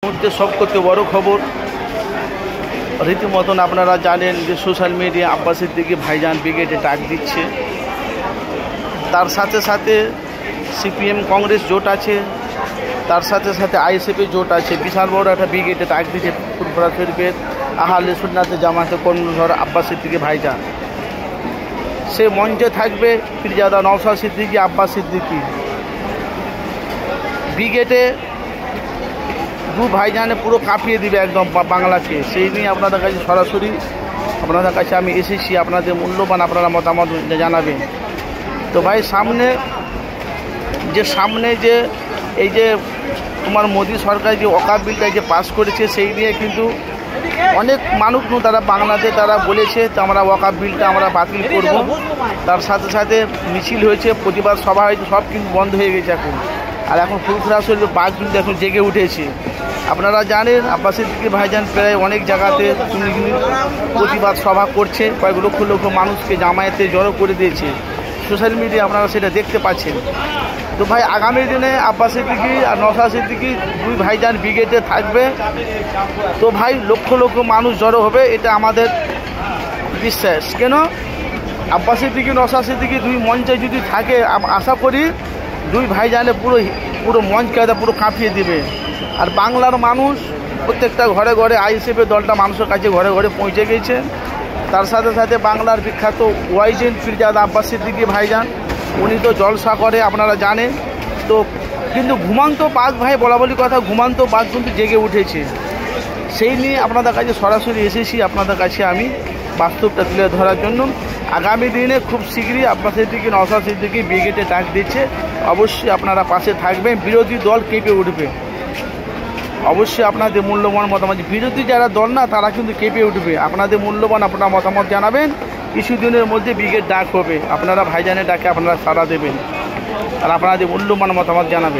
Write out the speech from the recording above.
মুহূর্তে সবথেকে বড় খবর রীতিমতন আপনারা জানেন যে সোশ্যাল মিডিয়া আব্বাস সিদ্দিকী ভাইজান ব্রিগেডে ডাক দিচ্ছে। তার সাথে সাথে সিপিএম কংগ্রেস জোট আছে, তার সাথে সাথে আইএসএফ জোট আছে। বিশাল বড় একটা ব্রিগেডে ডাক দিচ্ছে ফুরফুরা শরীফের আহলে সুন্নাতে জামাতে কর্ণধর আব্বাস সিদ্দিকী ভাইজান। সে মঞ্চে থাকবে পীরজাদা নওশাদ সিদ্দিকী, আব্বাস সিদ্দিকী। ব্রিগেডে দু ভাইজানে পুরো কাঁপিয়ে দিবে একদম বাংলাকে। সেই নিয়ে আপনাদের কাছে সরাসরি আপনাদের কাছে আমি এসেছি, আপনাদের মূল্যবান আপনারা মতামত জানাবেন। তো ভাই সামনে যে এই যে তোমার মোদী সরকার যে ওয়াকফ বিলটা যে পাস করেছে, সেই নিয়ে কিন্তু অনেক মানুষ তারা বাংলাতে তারা বলেছে তো আমরা ওয়াকফ বিলটা আমরা বাতিল করব। তার সাথে সাথে মিছিল হয়েছে, প্রতিবাদ সভা হয়েছে, সব কিন্তু বন্ধ হয়ে গেছে এখন। আর এখন ফুরফুরা শরীফের বাঘ কিন্তু এখন জেগে উঠেছে। আপনারা জানেন আব্বাস সিদ্দিকী ভাইজান প্রায় অনেক জায়গাতে প্রতিবাদ সভা করছে, কয়েক লক্ষ লক্ষ মানুষকে জামায়াতে জড়ো করে দিয়েছে। সোশ্যাল মিডিয়া আপনারা সেটা দেখতে পাচ্ছেন। তো ভাই আগামী দিনে আব্বাস সিদ্দিকী আর নওশাদ সিদ্দিকী দুই ভাইজান ব্রিগেডে থাকবে। তো ভাই লক্ষ লক্ষ মানুষ জড়ো হবে, এটা আমাদের বিশ্বাস। কেন আব্বাস সিদ্দিকী নওশাদ সিদ্দিকী দুই মঞ্চে যদি থাকে, আশা করি দুই ভাইজানে পুরো মঞ্চকে পুরো কাঁপিয়ে দিবে। আর বাংলার মানুষ প্রত্যেকটা ঘরে ঘরে আইএসএফের দলটা মানুষের কাছে ঘরে ঘরে পৌঁছে গেছে। তার সাথে সাথে বাংলার বিখ্যাত ওয়াইজেন পীরজাদা আব্বাস সিদ্দিকী ভাইজান, উনি তো জলসা করে আপনারা জানেন। তো কিন্তু ঘুমান্ত বাঘ ভাই বলা কথা, ঘুমান্ত বাঘ কিন্তু জেগে উঠেছে। সেই নিয়ে আপনাদের কাছে সরাসরি এসেছি, আপনাদের কাছে আমি বাস্তবটা তুলে ধরার জন্য। আগামী দিনে খুব শীঘ্রই আব্বাস সিদ্দিকী নওশাদ সিদ্দিকী ব্রিগেডে ডাক দিচ্ছে। অবশ্যই আপনারা পাশে থাকবেন, বিরোধী দল কেঁপে উঠবে। অবশ্যই আপনাদের মূল্যবান মতামত, বিরোধী যারা দল না তারা কিন্তু কেঁপে উঠবে। আপনাদের মূল্যবান আপনারা মতামত জানাবেন। কিছুদিনের মধ্যে ব্রিগেড ডাক হবে, আপনারা ভাইজানের ডাকে আপনারা সাড়া দেবেন আর আপনাদের মূল্যবান মতামত জানাবেন।